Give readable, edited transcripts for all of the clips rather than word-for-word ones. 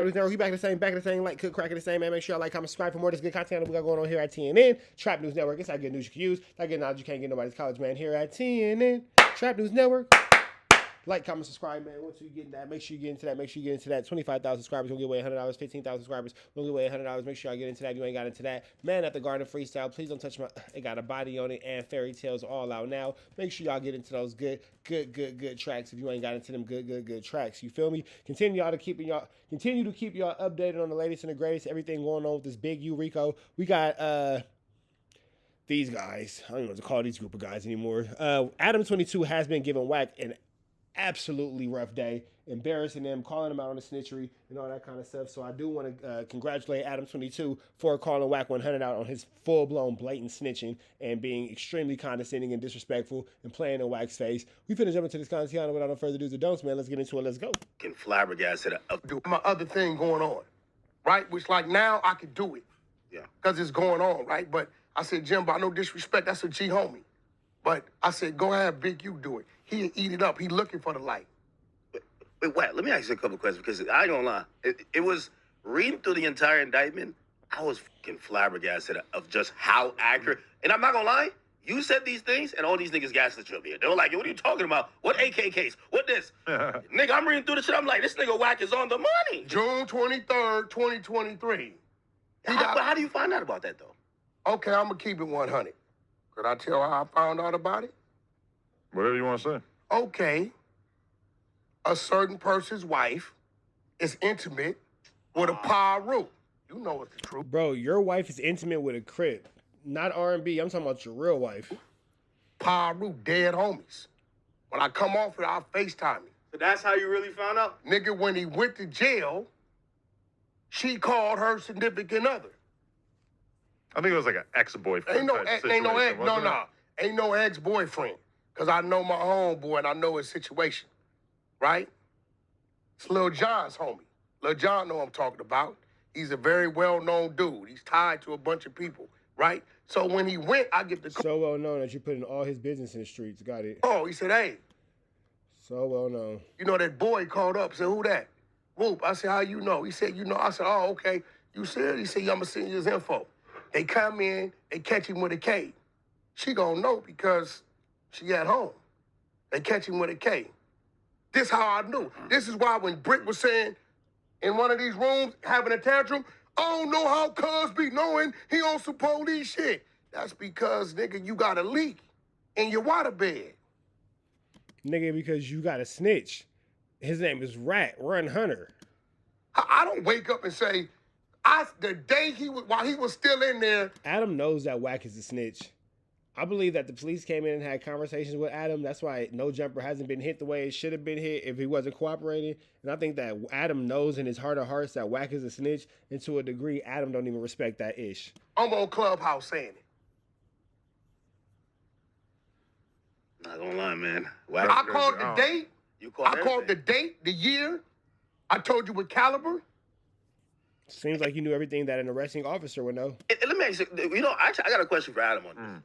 We back at the same, like, cook, crack at the same, man. Make sure y'all like, comment, subscribe for more of this good content that we got going on here at TNN. Trap News Network. It's that good news you can use. That good knowledge you can't get nobody's college, man. Here at TNN. Trap News Network. Like, comment, subscribe, man. Once you get into that, make sure you get into that. Make sure you get into that. 25,000 subscribers, we'll give away $100. 15,000 subscribers, we'll give away $100. Make sure y'all get into that. If you ain't got into that. Man at the Garden Freestyle. Please don't touch my. It got a body on it and fairy tales all out now. Make sure y'all get into those good tracks. If you ain't got into them good tracks, you feel me? Continue to keep y'all updated on the latest and the greatest. Everything going on with this big U Rico. We got these guys. I don't know what to call these group of guys anymore. Adam22 has been giving Wack an absolutely rough day, embarrassing them, calling them out on the snitchery and all that kind of stuff. So I do want to congratulate Adam22 for calling WACK100 out on his full-blown blatant snitching and being extremely condescending and disrespectful and playing in Wack's face. We finna jump into this content without no further do's or don'ts, man. Let's get into it. Let's go. Can flabbergasted do my other thing going on, right? Which, like, now I could do it. Yeah. Because it's going on, right? But I said, Jimbo, no disrespect, that's a G homie. But I said, go ahead, Big, you do it. He'll eat it up. He looking for the light. Wait, Wack, let me ask you a couple questions, because I ain't gonna lie. It was, reading through the entire indictment, I was fucking flabbergasted of just how accurate. And I'm not gonna lie, you said these things, and all these niggas gaslit you up here. They were like, what are you talking about? What AK case? What this? Nigga, I'm reading through the shit. I'm like, this nigga Wack is on the money. June 23rd, 2023. How do you find out about that, though? Okay, I'm going to keep it 100. Could I tell how I found out about it? Whatever you want to say. Okay. A certain person's wife is intimate with a Paru. You know it's the truth. Bro, your wife is intimate with a Crip. Not R&B. I'm talking about your real wife. Paru, dead homies. When I come off it, I'll FaceTime me. So that's how you really found out? Nigga, when he went to jail, she called her significant other. I think it was like an ex-boyfriend. Ain't no ex-boyfriend. Because I know my homeboy and I know his situation. Right? It's Lil John's homie. Lil John know I'm talking about. He's a very well-known dude. He's tied to a bunch of people. Right? So when he went, I get the... So well known that you're putting all his business in the streets. Got it. Oh, he said, hey. So well known. You know, that boy called up, said, who that? Whoop. I said, how you know? He said, you know. I said, oh, okay. You serious? He said, yeah, I'm going to send you his info. They come in, they catch him with a K. She gonna know because she at home. They catch him with a K. This how I knew. This is why when Bricc was saying in one of these rooms, having a tantrum, I don't know how cuz be knowing he on some police shit. That's because, nigga, you got a leak in your waterbed. Nigga, because you got a snitch. His name is Run Hunter. I don't wake up and say, the day while he was still in there. Adam knows that Wack is a snitch. I believe that the police came in and had conversations with Adam. That's why No Jumper hasn't been hit the way it should have been hit if he wasn't cooperating. And I think that Adam knows in his heart of hearts that Wack is a snitch. And to a degree, Adam don't even respect that ish. I'm on Clubhouse saying it. Not gonna lie, man. Wack, I called the date. I called the date, the year. I told you what caliber. Seems like you knew everything that an arresting officer would know. Let me ask you, actually, I got a question for Adam on this.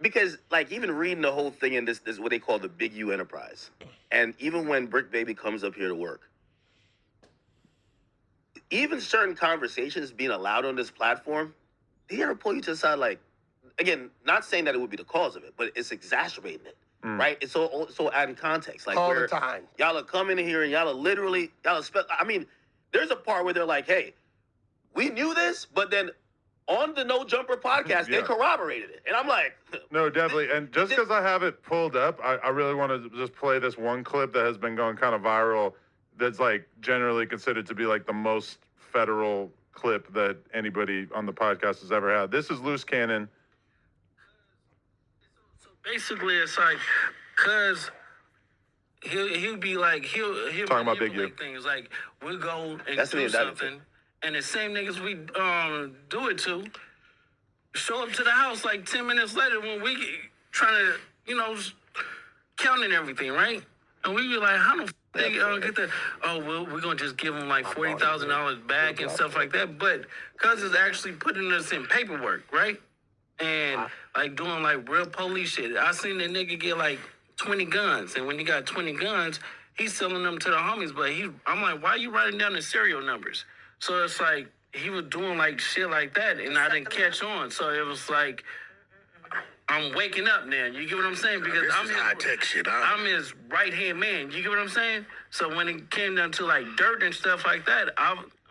Because, like, even reading the whole thing in this what they call the Big U Enterprise, and even when Bricc Baby comes up here to work, even certain conversations being allowed on this platform, they ever pull you to the side, like, again, not saying that it would be the cause of it, but it's exacerbating it, right? It's so adding context. Like, all the time. Y'all are coming in here and y'all are literally, I mean, there's a part where they're like, hey, we knew this, but then on the No Jumper podcast, they corroborated it. And I'm like... No, definitely. And just because I have it pulled up, I really want to just play this one clip that has been going kind of viral that's, like, generally considered to be, like, the most federal clip that anybody on the podcast has ever had. This is Loose Cannon. So basically, it's like, cuz... He'll be like, he'll talking about Big U. Things like, we'll go and do something, and the same niggas we do it to show up to the house like 10 minutes later when we trying to, counting everything, right? And we be like, how the f*** they get that? Oh, well, we're going to just give them like $40,000 back and stuff like that. But cuz it's actually putting us in paperwork, right? And like doing like real police shit. I seen the nigga get like 20 guns, and when he got 20 guns, he's selling them to the homies, but I'm like, why are you writing down the serial numbers? So it's like, he was doing like shit like that, and I didn't catch on. So it was like, I'm waking up now. You get what I'm saying? Because I'm his right-hand man. You get what I'm saying? So when it came down to like dirt and stuff like that,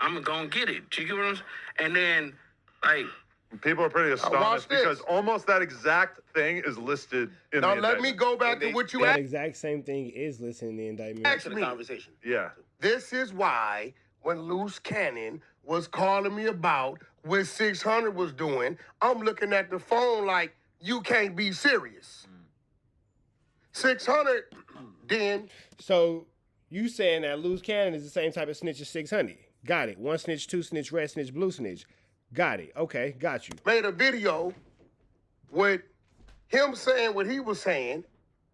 I'm gonna get it. You get what I'm saying? And then, like, people are pretty astonished because almost that exact thing is listed in the indictment. Now let me go back to what you asked. That exact same thing is listed in the indictment. Back to the conversation. Yeah. This is why when Loose Cannon was calling me about what 600 was doing, I'm looking at the phone like, you can't be serious. 600, then. So you saying that Loose Cannon is the same type of snitch as 600. Got it. One snitch, two snitch, red snitch, blue snitch. Got it. Okay, got you. Made a video with him saying what he was saying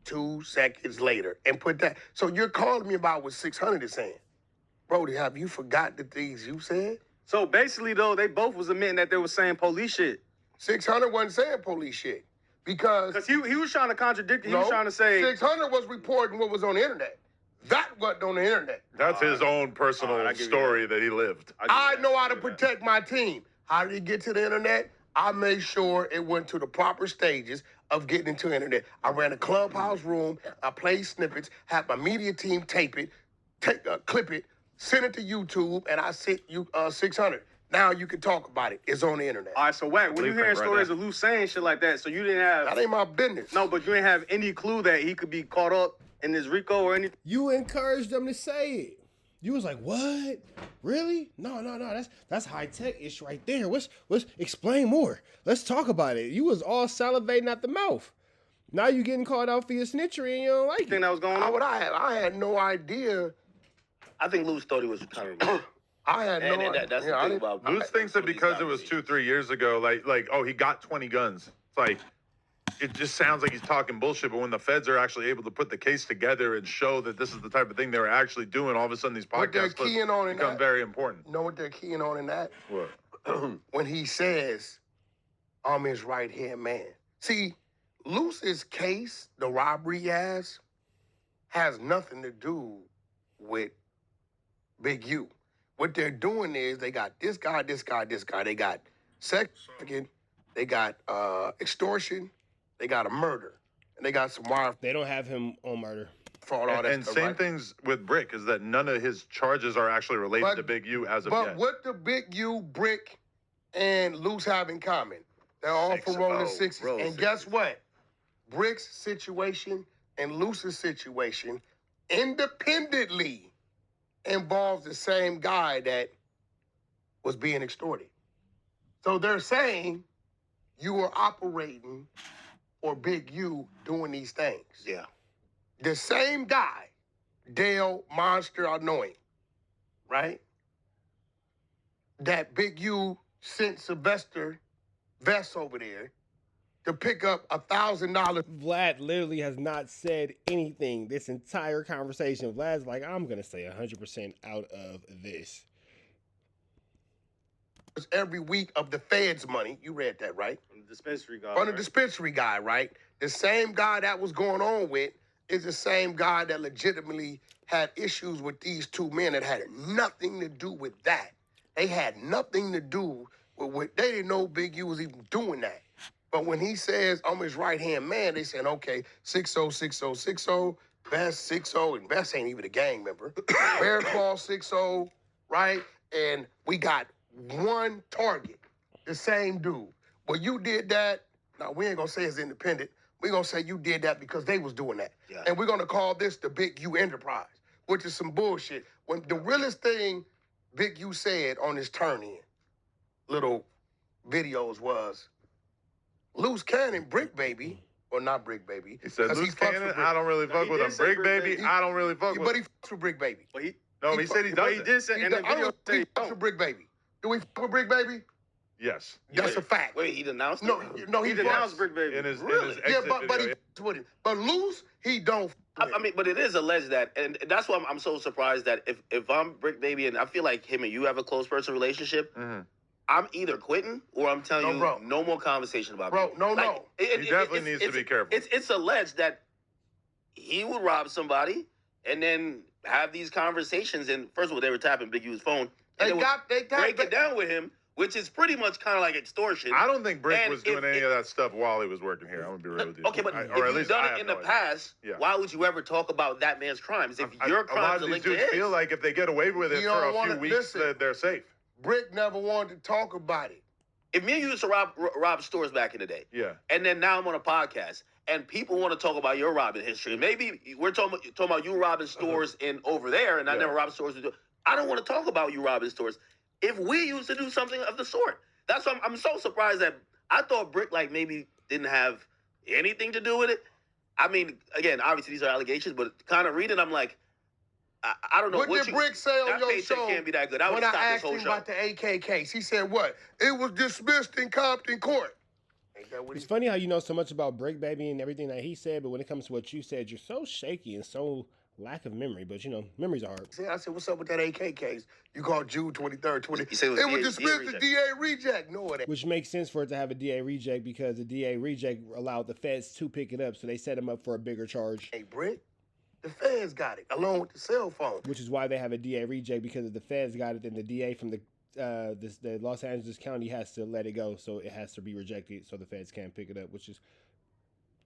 2 seconds later and put that. So you're calling me about what 600 is saying. Brody, have you forgot the things you said? So basically, though, they both was admitting that they were saying police shit. 600 wasn't saying police shit. Because he was trying to contradict it. He was trying to say... 600 was reporting what was on the internet. That wasn't on the internet. That's his own personal story that he lived. I know how to protect my team. How did he get to the internet? I made sure it went to the proper stages of getting into the internet. I ran a Clubhouse room. I played snippets, had my media team tape it, clip it, send it to YouTube, and I sent you 600. Now you can talk about it. It's on the internet. All right, so Wack, when you hearing stories of Lou saying shit like that, so you didn't have... That ain't my business. No, but you didn't have any clue that he could be caught up in this RICO or anything? You encouraged them to say it. You was like, what? Really? No. That's high-tech-ish right there. Let's explain more. Let's talk about it. You was all salivating at the mouth. Now you getting called out for your snitchery and you don't like it. Think that was going on? I had no idea. I think Luz thought he was kind of... I had no idea. That's the thing about... Luz thinks that because it was 2-3 years ago, like, oh, he got 20 guns. It's like, it just sounds like he's talking bullshit, but when the feds are actually able to put the case together and show that this is the type of thing they were actually doing, all of a sudden these podcasts become very important. You know what they're keying on in that? What? When he says, I'm his right-hand man. See, Luz's case, the robbery has nothing to do with Big U. What they're doing is they got this guy. They got sex trafficking. They got extortion. They got a murder. And they got some wire. They don't have him on murder. Fraud, all that and stuff, same right? things with Bricc is that none of his charges are actually related to Big U as of yet. But what do Big U, Bricc, and Luz have in common? They're all from rolling sixes. And guess what? Brick's situation and Luz's situation independently involves the same guy that was being extorted. So they're saying you were operating or Big U doing these things. Yeah. The same guy, Dale Monster Annoying, right? That Big U sent Sylvester Vest over there to pick up $1,000. Vlad literally has not said anything this entire conversation. Vlad's like, I'm going to say 100% out of this. Every week of the Fed's money. You read that, right? From the dispensary guy. From the dispensary guy, right? The same guy that was going on with is the same guy that legitimately had issues with these two men that had nothing to do with that. They had nothing to do with what, they didn't know Big U was even doing that. But when he says, I'm his right-hand man, they said, okay, 606060, Best 60, and Best ain't even a gang member. Bear Claw 60, right? And we got one target, the same dude. Well, you did that. Now, we ain't gonna say it's independent. We're gonna say you did that because they was doing that. Yeah. And we're gonna call this the Big U enterprise, which is some bullshit. When the realest thing Big U said on his turn-in little videos was, Loose Cannon, Bricc Baby, or not Bricc Baby. He said, Loose Cannon, I don't really fuck with him. Bricc Baby, I don't really fuck with him. But he fucks with Bricc Baby. But he said he does. He did say in the video. He fucks with Bricc Baby. Do we fuck with Bricc Baby? Yes. That's a fact. Wait, he denounced No, him? no, He denounced Bricc Baby. In his Really? Yeah, exit but he video, fucks with him. But Loose, he don't fuck with him. I mean, but it is alleged that, and that's why I'm so surprised that if I'm Bricc Baby and I feel like him and you have a close personal relationship, I'm either quitting or I'm telling you, no more conversation about Bro, me. no. He definitely needs to be careful. It's alleged that he would rob somebody and then have these conversations. And first of all, they were tapping Big U's phone. They would break it down with him, which is pretty much kind of like extortion. I don't think Bricc And was doing any of that stuff while he was working here. I'm gonna be real with you. Okay, but if you've done it in the past, why would you ever talk about that man's crimes? If your crimes are linked to his, a lot of these dudes feel like if they get away with it for a few weeks, they're safe. Bricc never wanted to talk about it. If me and you used to rob stores back in the day, and then now I'm on a podcast, and people want to talk about your robbing history, maybe we're talking about you robbing stores in over there, and I never robbed stores. I don't want to talk about you robbing stores. If we used to do something of the sort, that's why I'm so surprised that I thought Bricc like maybe didn't have anything to do with it. I mean, again, obviously these are allegations, but kind of reading, I'm like, I don't know what did Bricc say on your show can't be that good. when I asked him about the AK case? He said what? It was dismissed in Compton court. It's funny how you know so much about Bricc Baby and everything that he said, but when it comes to what you said, you're so shaky and so lack of memory. But, you know, memories are hard. I said, what's up with that AK case? You called June 23rd, 20. You said it was dismissed the DA reject. No, it ain't. Which makes sense for it to have a DA reject because the DA reject allowed the feds to pick it up, so they set him up for a bigger charge. Hey, Bricc, the feds got it, along with the cell phone. Which is why they have a DA reject, because if the feds got it, then the DA from the Los Angeles County has to let it go, so it has to be rejected, so the feds can't pick it up, which is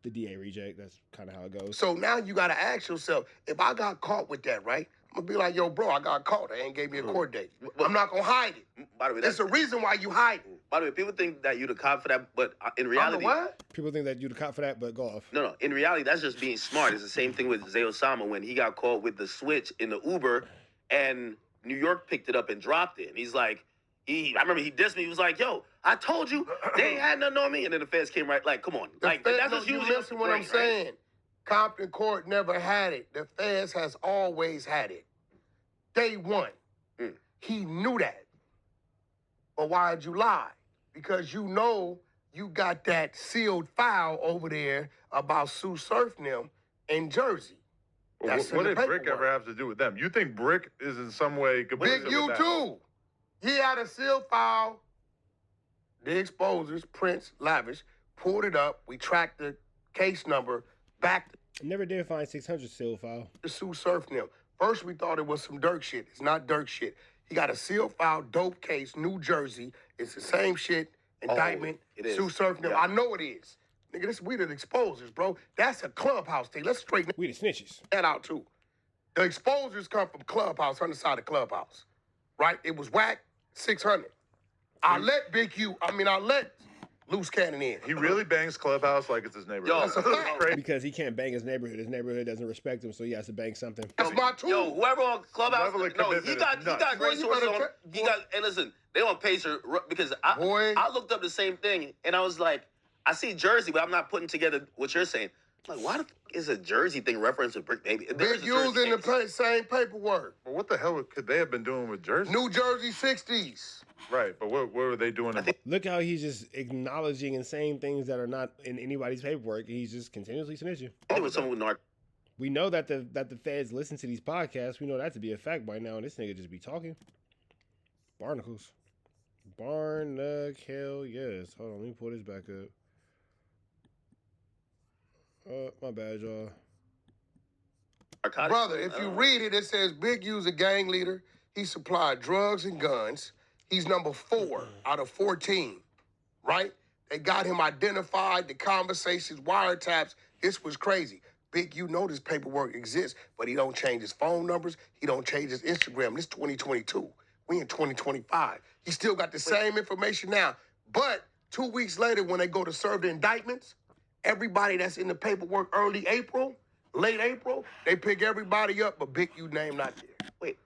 the DA reject. That's kind of how it goes. So now you got to ask yourself, if I got caught with that, right? I'm going to be like, yo, bro, I got caught. They ain't gave me a court date. I'm not going to hide it. By the way, that's the reason why you hide it. By the way, people think that you're the cop for that, but in reality... What? People think that you're the cop for that, but go off. No. In reality, that's just being smart. It's the same thing with Zay Osama when he got caught with the switch in the Uber, and New York picked it up and dropped it. And he's like... I remember he dissed me. He was like, yo, I told you, they ain't had nothing on me. And then the feds came right, like, come on. Like, that's just you missing what I'm saying. Right? Compton Court never had it. The feds has always had it. Day one. He knew that. But why'd you lie? Because you know you got that sealed file over there about Sue Surf and them in Jersey. What did Bricc ever have to do with them? You think Bricc is in some way complicit with that? Big U too. He had a sealed file. The exposers, Prince, Lavish, pulled it up. We tracked the case number back. Never did find 600 sealed file. The Sue Surf them. First, we thought it was some dirt shit. It's not dirt shit. He got a sealed file, dope case, New Jersey. It's the same shit, indictment, Sue Surf them. I know it is. Nigga, we the exposers, bro. That's a Clubhouse thing. Let's straighten we the snitches. That out, too. The exposers come from Clubhouse, on the side of Clubhouse. Right? It was WACK100. I let Loose Cannon in. He really bangs Clubhouse like it's his neighborhood. Yo, because he can't bang his neighborhood. His neighborhood doesn't respect him, so he has to bang something. That's my tool. Yo, whoever on Clubhouse, he got great sources on. Hey, listen, they on Pacer because I looked up the same thing and I was like, I see Jersey, but I'm not putting together what you're saying. I'm like, why the f is a Jersey thing reference to Bricc Baby? Big U's in the same paperwork. Well, what the hell could they have been doing with Jersey? New Jersey 60s. Right, but what were they doing? Look how he's just acknowledging and saying things that are not in anybody's paperwork. He's just continuously snitching. I think it was someone with We know that the feds listen to these podcasts. We know that to be a fact by now. And this nigga just be talking. Barnacles. Hell yes. Hold on, let me pull this back up. My bad, y'all. Brother, if you read it, it says Big U's a gang leader. He supplied drugs and guns. He's number 4 out of 14, right? They got him identified, the conversations, wiretaps. This was crazy. Big U know this paperwork exists, but he don't change his phone numbers. He don't change his Instagram. This 2022. We in 2025. He still got the same information now. But 2 weeks later, when they go to serve the indictments, everybody that's in the paperwork early April, late April, they pick everybody up, but Big U name not there. Wait,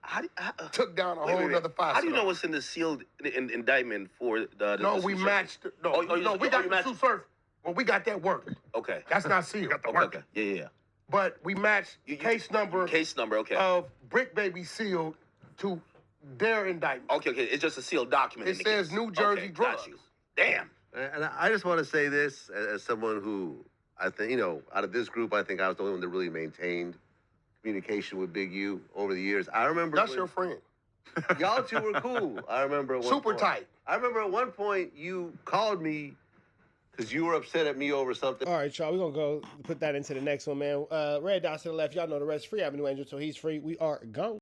took down a whole other 5. How do you know what's in the sealed indictment for the No, we matched. We got the Sue Surf. Well, we got that worked. Okay. That's not sealed. Got the work. Okay. Yeah. But we matched case number. Okay. Of Bricc Baby sealed to their indictment. Okay. It's just a sealed document. It says New Jersey drugs. Damn. And I just want to say this as someone who I think, out of this group, I think I was the only one that really maintained communication with Big U over the years. I remember that's your friend. Y'all two were cool. I remember at one Super point. Tight. I remember at one point you called me because you were upset at me over something. All right, y'all. We're going to go put that into the next one, man. Red dots to the left. Y'all know the rest. Free Avenue Angel, so he's free. We are gone.